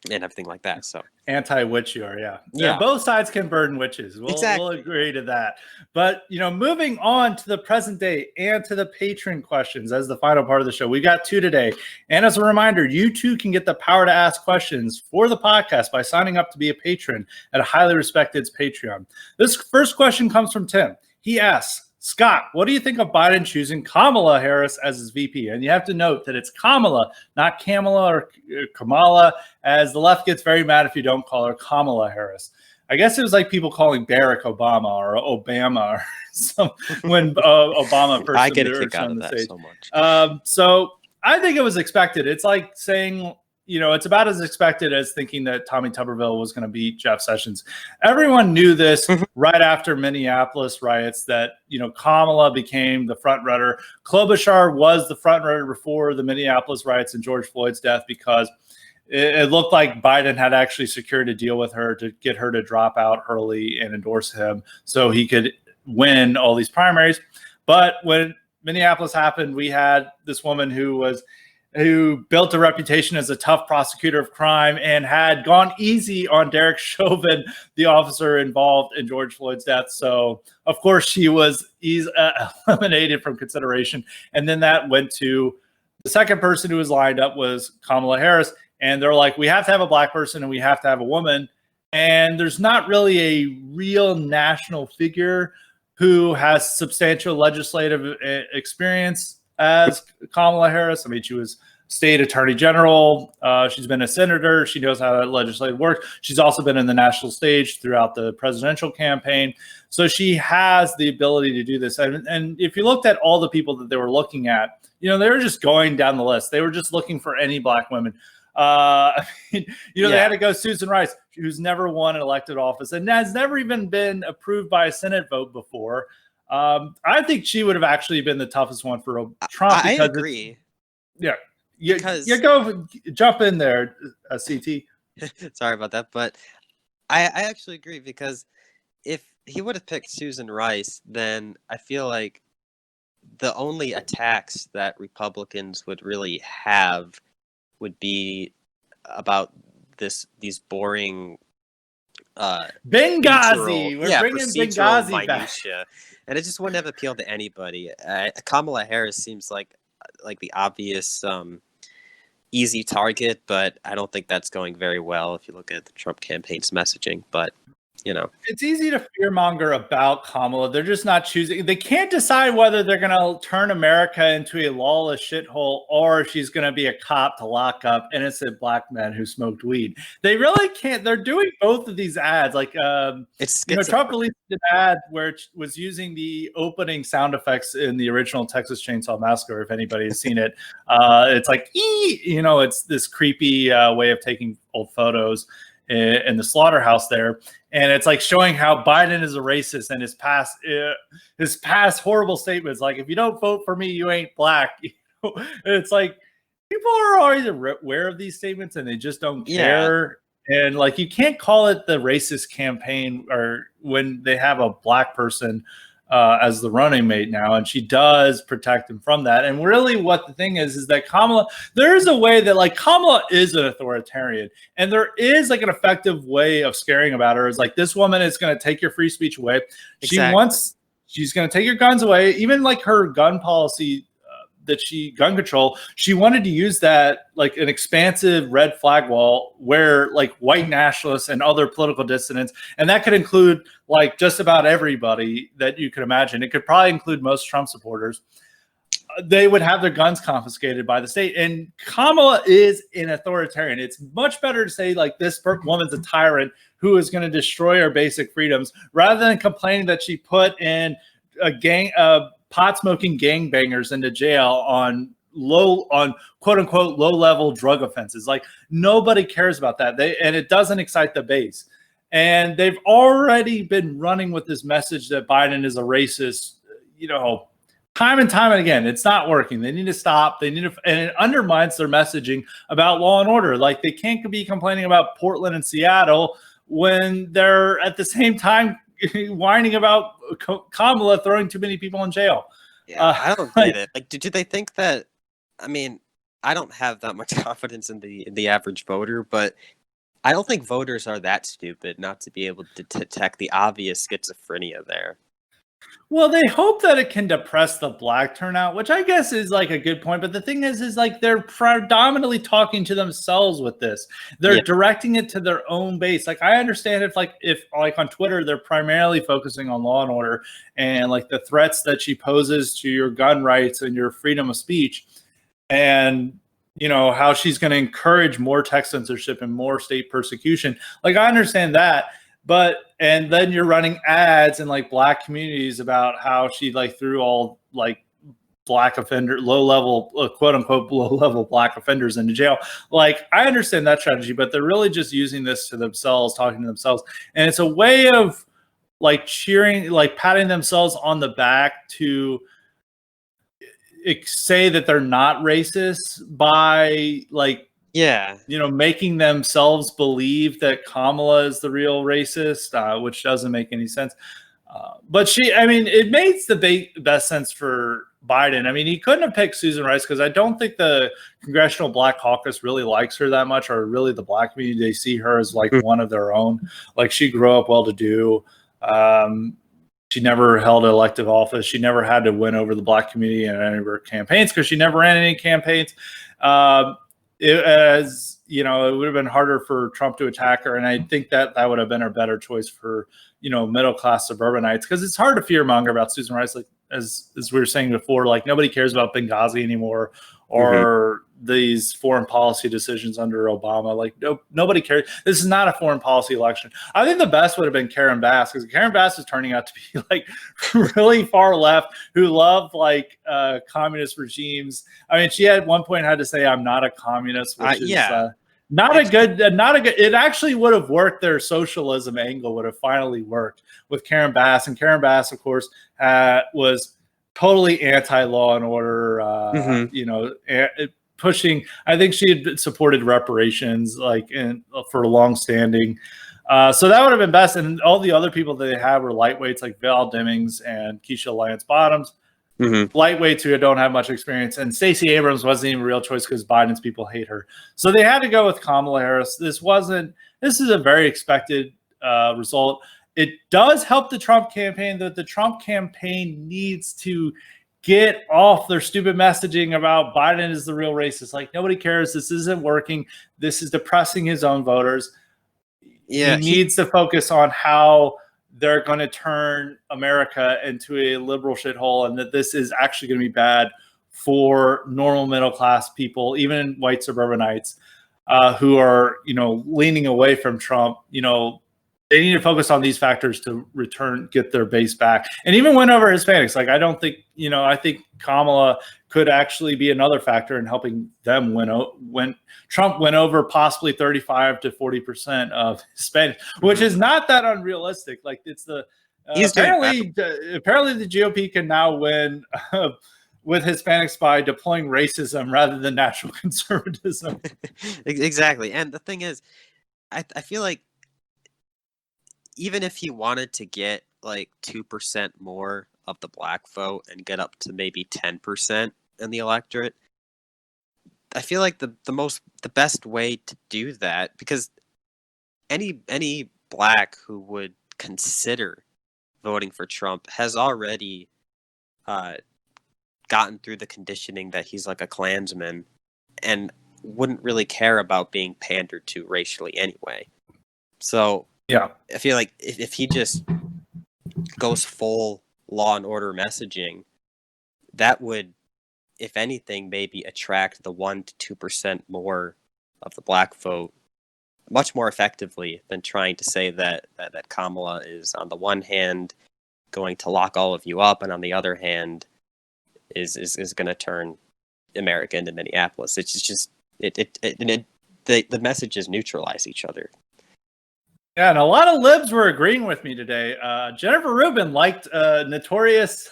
and everything like that. So anti-witch you are, yeah. Both sides can burn witches. We'll agree to that. But moving on to the present day and to the patron questions as the final part of the show. We got 2 today. And as a reminder, you too can get the power to ask questions for the podcast by signing up to be a patron at a highly respected Patreon. This first question comes from Tim. He asks, Scott, what do you think of Biden choosing Kamala Harris as his VP? And you have to note that it's Kamala, not Kamala or Kamala, as the left gets very mad if you don't call her Kamala Harris. I guess it was like people calling Barack Obama or Obama or when Obama first. I get a kick out of that so much. So I think it was expected. It's like saying, it's about as expected as thinking that Tommy Tuberville was going to beat Jeff Sessions. Everyone knew this right after Minneapolis riots that, Kamala became the front runner. Klobuchar was the front runner before the Minneapolis riots and George Floyd's death, because it looked like Biden had actually secured a deal with her to get her to drop out early and endorse him so he could win all these primaries. But when Minneapolis happened, we had this woman who built a reputation as a tough prosecutor of crime and had gone easy on Derek Chauvin, the officer involved in George Floyd's death. So, of course, she was eliminated from consideration. And then that went to the second person who was lined up was Kamala Harris. And they're like, we have to have a black person and we have to have a woman. And there's not really a real national figure who has substantial legislative experience as Kamala Harris. I mean, she was state attorney general. She's been a senator. She knows how legislative works. She's also been in the national stage throughout the presidential campaign. So she has the ability to do this. And if you looked at all the people that they were looking at, they were just going down the list. They were just looking for any black women. They had to go Susan Rice, who's never won an elected office and has never even been approved by a Senate vote before. I think she would have actually been the toughest one for Trump. I agree. Go jump in there, CT. Sorry about that, but I actually agree, because if he would have picked Susan Rice, then I feel like the only attacks that Republicans would really have would be about these boring Benghazi. We're bringing procedural Benghazi back. minutia, and it just wouldn't have appealed to anybody. Kamala Harris seems like the obvious easy target, but I don't think that's going very well if you look at the Trump campaign's messaging. But it's easy to fearmonger about Kamala. They're just not choosing. They can't decide whether they're going to turn America into a lawless shithole or she's going to be a cop to lock up innocent black men who smoked weed. They really can't. They're doing both of these ads. Like, Trump released an ad where it was using the opening sound effects in the original Texas Chainsaw Massacre. If anybody has seen it, it's like, it's this creepy way of taking old photos in the slaughterhouse there, and it's like showing how Biden is a racist and his past horrible statements, like, if you don't vote for me, you ain't black. It's like people are already aware of these statements and they just don't care. And like, you can't call it the racist campaign or when they have a black person as the running mate now, and she does protect him from that. And really what the thing is that Kamala, there is a way that, like, Kamala is an authoritarian, and there is like an effective way of scaring about her. Is like, this woman is going to take your free speech away. Exactly. She's going to take your guns away. Even like her gun policy, gun control, she wanted to use that like an expansive red flag wall where like white nationalists and other political dissidents, and that could include like just about everybody that you could imagine. It could probably include most Trump supporters. They would have their guns confiscated by the state. And Kamala is an authoritarian. It's much better to say like, this woman's a tyrant who is going to destroy our basic freedoms, rather than complaining that she put in a gang pot smoking gangbangers into jail on quote unquote low level drug offenses. Like, nobody cares about that. And it doesn't excite the base. And they've already been running with this message that Biden is a racist, time and time and again. It's not working. They need to stop. And it undermines their messaging about law and order. Like, they can't be complaining about Portland and Seattle when they're at the same time whining about Kamala throwing too many people in jail. Yeah, I don't get it. Like, do they think that? I mean, I don't have that much confidence in the average voter, but I don't think voters are that stupid not to be able to detect the obvious schizophrenia there. Well, they hope that it can depress the black turnout, which I guess is like a good point. But the thing is like, they're predominantly talking to themselves with this. They're directing it to their own base. Like, I understand if on Twitter, they're primarily focusing on law and order and like the threats that she poses to your gun rights and your freedom of speech, and how she's going to encourage more tech censorship and more state persecution. Like, I understand that. And then you're running ads in like black communities about how she like threw all like black offender, quote unquote low level black offenders into jail. Like, I understand that strategy, but they're really just using this to themselves, talking to themselves. And it's a way of like cheering, like patting themselves on the back to say that they're not racist by like, making themselves believe that Kamala is the real racist, which doesn't make any sense. But it makes the best sense for Biden. I mean, he couldn't have picked Susan Rice because I don't think the Congressional Black Caucus really likes her that much, or really the black community. They see her as like one of their own. Like, she grew up well-to-do. She never held elective office. She never had to win over the black community in any of her campaigns because she never ran any campaigns. It would have been harder for Trump to attack her. And I think that would have been a better choice for, middle-class suburbanites, because it's hard to fearmonger about Susan Rice. Like, as we were saying before, like, nobody cares about Benghazi anymore, or these foreign policy decisions under Obama. Like, nobody cares. This is not a foreign policy election. I think the best would have been Karen Bass, because Karen Bass is turning out to be like really far left, who love like communist regimes. I mean, she at one point had to say, "I'm not a communist," which is not a good. It actually would have worked. Their socialism angle would have finally worked with Karen Bass, and Karen Bass, of course, was totally anti-law and order. Pushing. I think she had supported reparations, like for long-standing. So that would have been best. And all the other people that they had were lightweights like Val Demings and Keisha Lance Bottoms. Lightweights who don't have much experience. And Stacey Abrams wasn't even a real choice because Biden's people hate her. So they had to go with Kamala Harris. This is a very expected result. It does help the Trump campaign, that the Trump campaign needs to get off their stupid messaging about Biden is the real racist. Like, nobody cares. This isn't working. This is depressing his own voters. Yeah, he needs to focus on how they're going to turn America into a liberal shithole, and that this is actually going to be bad for normal middle class people, even white suburbanites who are, leaning away from Trump. They need to focus on these factors to get their base back, and even win over Hispanics. Like, I don't think, I think Kamala could actually be another factor in helping them when Trump went over possibly 35 to 40% of Hispanics, which is not that unrealistic. Like, it's apparently the GOP can now win with Hispanics by deploying racism rather than natural conservatism. Exactly. And the thing is, I feel like even if he wanted to get like 2% more of the black vote and get up to maybe 10% in the electorate, I feel like the best way to do that, because any black who would consider voting for Trump has already gotten through the conditioning that he's like a Klansman and wouldn't really care about being pandered to racially anyway. So yeah, I feel like if he just goes full law and order messaging, that would, if anything, maybe attract the 1% to 2% more of the black vote much more effectively than trying to say that Kamala is, on the one hand, going to lock all of you up, and on the other hand, is going to turn America into Minneapolis. It's just the messages neutralize each other. Yeah, and a lot of libs were agreeing with me today. Jennifer Rubin liked notorious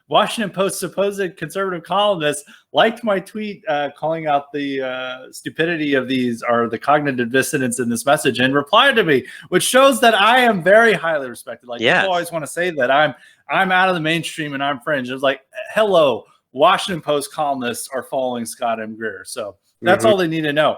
Washington Post supposed conservative columnist, liked my tweet calling out the stupidity of these, or the cognitive dissonance in this message, and replied to me, which shows that I am very highly respected. Like, people always want to say that I'm out of the mainstream and I'm fringe. It was like, hello, Washington Post columnists are following Scott M. Greer. So that's all they need to know.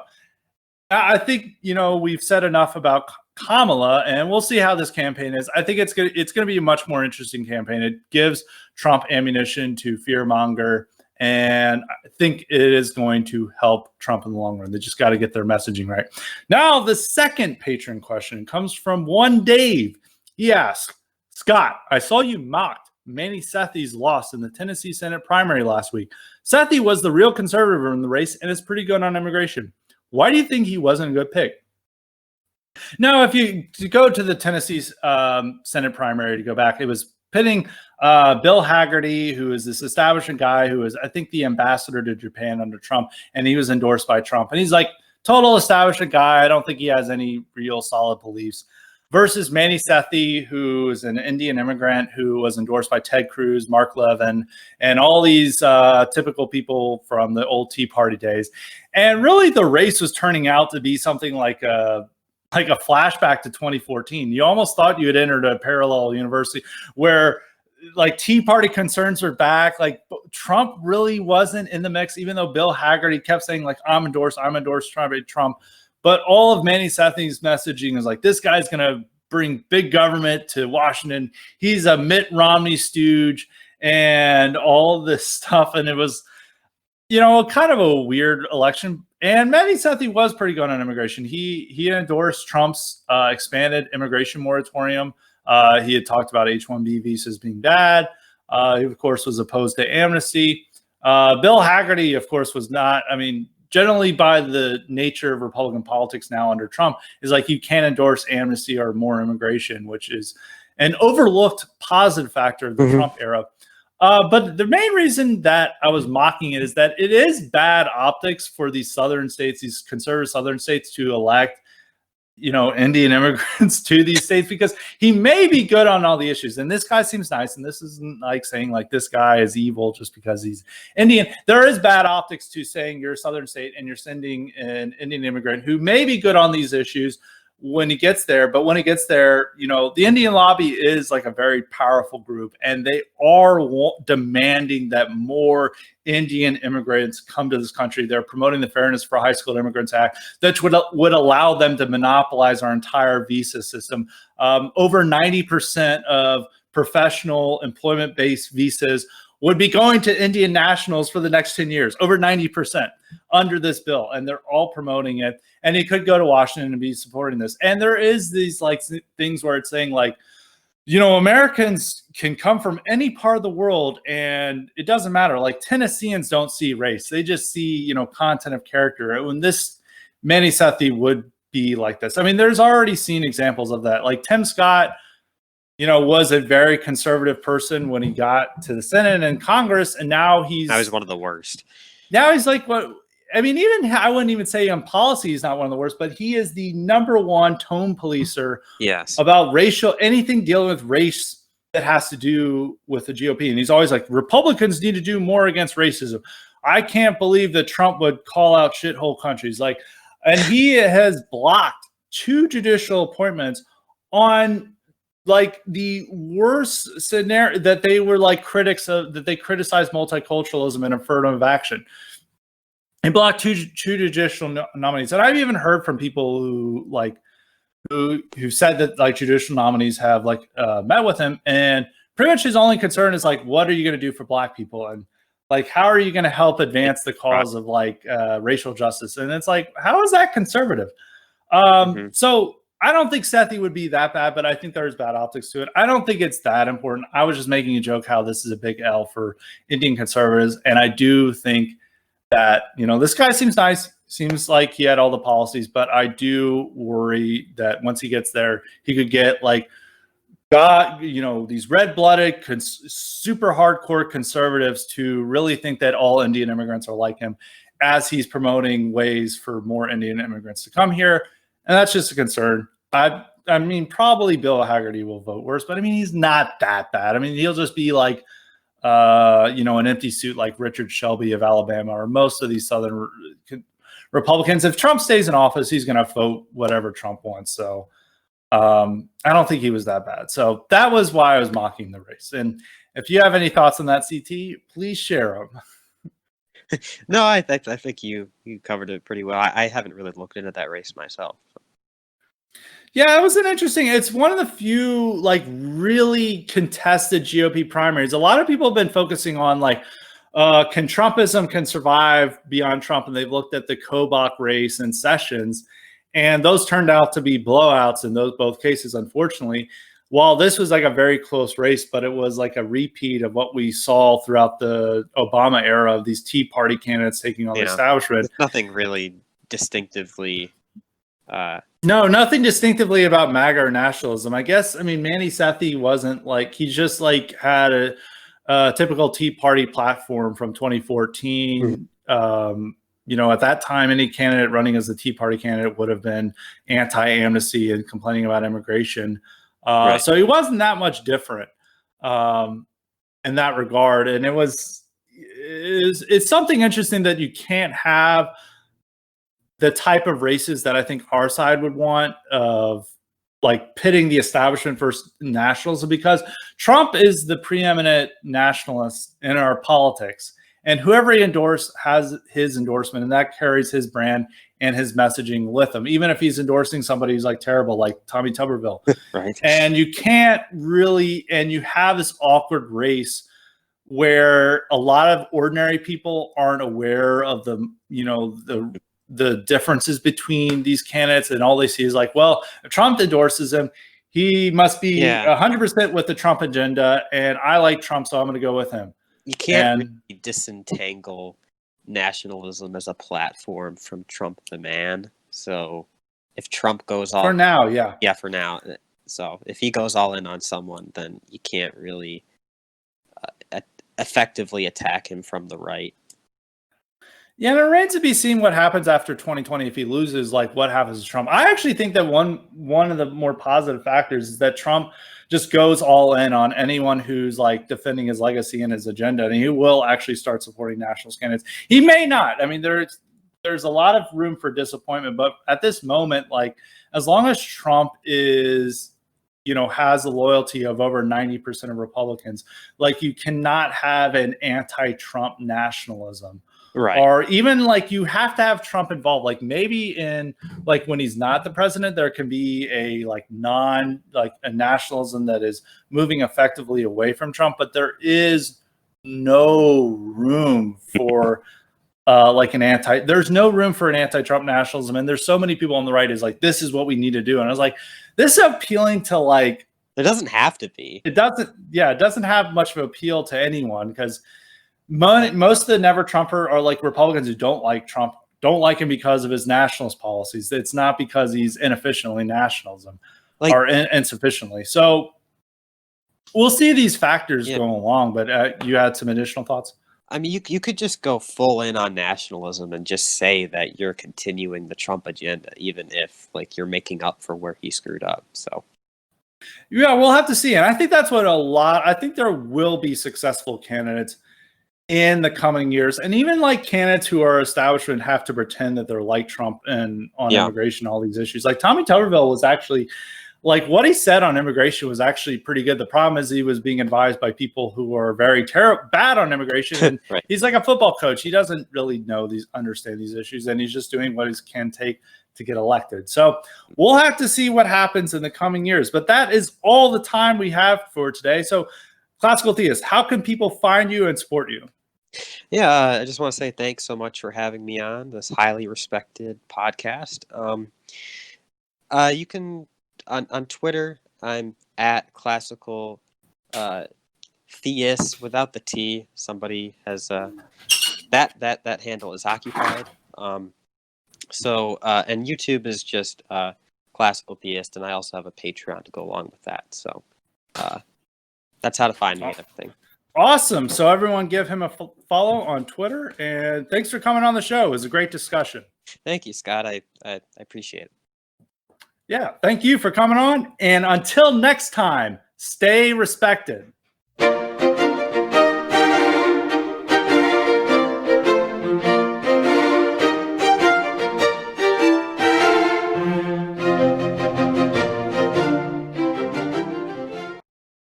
I think, we've said enough about Kamala, and we'll see how this campaign is. I think it's going to be a much more interesting campaign. It gives Trump ammunition to fearmonger, and I think it is going to help Trump in the long run. They just got to get their messaging right. Now, the second patron question comes from one Dave. He asks, Scott, I saw you mocked Manny Sethi's loss in the Tennessee Senate primary last week. Sethi was the real conservative in the race and is pretty good on immigration. Why do you think he wasn't a good pick? Now, if you go to the Tennessee Senate primary, to go back, it was pitting Bill Hagerty, who is this establishment guy who is, I think, the ambassador to Japan under Trump, and he was endorsed by Trump. And he's like total establishment guy. I don't think he has any real solid beliefs. Versus Manny Sethi, who is an Indian immigrant who was endorsed by Ted Cruz, Mark Levin, and all these typical people from the old Tea Party days. And really, the race was turning out to be something like a flashback to 2014. You almost thought you had entered a parallel university where, like, Tea Party concerns are back. Like, Trump really wasn't in the mix, even though Bill Hagerty kept saying, like, I'm endorsed Trump. But all of Manny Sethi's messaging is like, this guy's going to bring big government to Washington. He's a Mitt Romney stooge and all this stuff. And it was, kind of a weird election. And Manny Sethi was pretty good on immigration. He endorsed Trump's expanded immigration moratorium. He had talked about H-1B visas being bad. He, of course, was opposed to amnesty. Bill Hagerty, of course, was not. I mean, generally, by the nature of Republican politics now under Trump, is like you can't endorse amnesty or more immigration, which is an overlooked positive factor of the Trump era. But the main reason that I was mocking it is that it is bad optics for these southern states, these conservative southern states, to elect, Indian immigrants to these states, because he may be good on all the issues. And this guy seems nice. And this isn't like saying like this guy is evil just because he's Indian. There is bad optics to saying you're a southern state and you're sending an Indian immigrant who may be good on these issues, when he gets there. But when he gets there, the Indian lobby is like a very powerful group, and they are demanding that more Indian immigrants come to this country. They're promoting the Fairness for High Skilled Immigrants Act that would allow them to monopolize our entire visa system. Over 90% of professional employment-based visas would be going to Indian nationals for the next 10 years, over 90% under this bill. And they're all promoting it. And he could go to Washington and be supporting this. And there is these like things where it's saying like, Americans can come from any part of the world and it doesn't matter. Like Tennesseans don't see race. They just see, content of character. And this Manny Sethi would be like this. I mean, there's already seen examples of that. Like Tim Scott, was a very conservative person when he got to the Senate and Congress, and now he's one of the worst. Now he's like what I mean, even I wouldn't even say on policy he's not one of the worst, but he is the #1 tone policer about anything dealing with race that has to do with the GOP. And he's always like, Republicans need to do more against racism. I can't believe that Trump would call out shithole countries. And he has blocked 2 judicial appointments on like the worst scenario, that they were like critics of, that they criticized multiculturalism and affirmative action. He blocked two judicial nominees. And I've even heard from people who said that like judicial nominees have met with him, and pretty much his only concern is like, what are you going to do for Black people? And like, how are you going to help advance the cause of racial justice? And it's like, how is that conservative? So I don't think Sethi would be that bad, but I think there's bad optics to it. I don't think it's that important. I was just making a joke how this is a big L for Indian conservatives. And I do think that, this guy seems nice, seems like he had all the policies, but I do worry that once he gets there, he could get these red-blooded, super hardcore conservatives to really think that all Indian immigrants are like him, as he's promoting ways for more Indian immigrants to come here. And that's just a concern. I mean, probably Bill Haggerty will vote worse, but I mean, he's not that bad. I mean, he'll just be like, an empty suit like Richard Shelby of Alabama, or most of these Southern Republicans. If Trump stays in office, he's going to vote whatever Trump wants. So I don't think he was that bad. So that was why I was mocking the race. And if you have any thoughts on that, CT, please share them. No, I think you covered it pretty well. I haven't really looked into that race myself. Yeah, it was it's one of the few really contested GOP primaries. A lot of people have been focusing on can Trumpism survive beyond Trump? And they've looked at the Kobach race and Sessions, and those turned out to be blowouts in both cases, unfortunately. While this was a very close race, but it was a repeat of what we saw throughout the Obama era of these Tea Party candidates taking on the establishment. There's nothing really distinctively. No, nothing distinctively about MAGA or nationalism. I guess, Manny Sethi wasn't he just had a typical Tea Party platform from 2014. At that time, any candidate running as the Tea Party candidate would have been anti-amnesty and complaining about immigration. So he wasn't that much different in that regard. And it's something interesting that you can't have the type of races that I think our side would want, of pitting the establishment versus nationalism, because Trump is the preeminent nationalist in our politics. And whoever he endorsed has his endorsement, and that carries his brand and his messaging with him, even if he's endorsing somebody who's terrible, like Tommy Tuberville. Right. And you can't really, and you have this awkward race where a lot of ordinary people aren't aware of the differences between these candidates, and all they see is well, if Trump endorses him, he must be 100% with the Trump agenda, and I like Trump, so I'm going to go with him. You can't really disentangle nationalism as a platform from Trump the man. So if Trump goes all for now, for now. So if he goes all in on someone, then you can't really effectively attack him from the right. Yeah, and it remains to be seen what happens after 2020 if he loses. What happens to Trump? I actually think that one of the more positive factors is that Trump just goes all in on anyone who's defending his legacy and his agenda, and he will actually start supporting nationalist candidates. He may not. There's there's a lot of room for disappointment. But at this moment, like, as long as Trump is, has the loyalty of over 90% of Republicans, like, you cannot have an anti-Trump nationalism. Right. Or even like you have to have Trump involved. Like maybe in like when he's not the president, there can be a a nationalism that is moving effectively away from Trump, but there is no room for there's no room for an anti-Trump nationalism. And there's so many people on the right is like, this is what we need to do. And I was like, this is appealing to like, It doesn't have to be. it doesn't have much of an appeal to anyone because most of the never Trumper are like Republicans who don't like Trump, don't like him because of his nationalist policies. It's not because he's inefficiently nationalism or insufficiently. So we'll see these factors going along, but you had some additional thoughts? I mean, you could just go full in on nationalism and just say that you're continuing the Trump agenda, even if like you're making up for where he screwed up. So yeah, we'll have to see. And I think that's what I think there will be successful candidates in the coming years. And even like candidates who are establishment have to pretend that they're like Trump and on immigration, all these issues. Like Tommy Tuberville was actually like what he said on immigration was actually pretty good. The problem is he was being advised by people who are very bad on immigration. And right. He's like a football coach. He doesn't really understand these issues, and he's just doing what he can take to get elected. So we'll have to see what happens in the coming years. But that is all the time we have for today. So Classical Theist, how can people find you and support you? Yeah, I just want to say thanks so much for having me on this highly respected podcast. You can on Twitter, I'm at Classical Theist without the T. Somebody has that handle is occupied. And YouTube is just Classical Theist, and I also have a Patreon to go along with that. So that's how to find me and everything. Awesome. So everyone give him a follow on Twitter, and thanks for coming on the show. It was a great discussion. Thank you, Scott. I appreciate it. Yeah, thank you for coming on. And until next time, stay respected.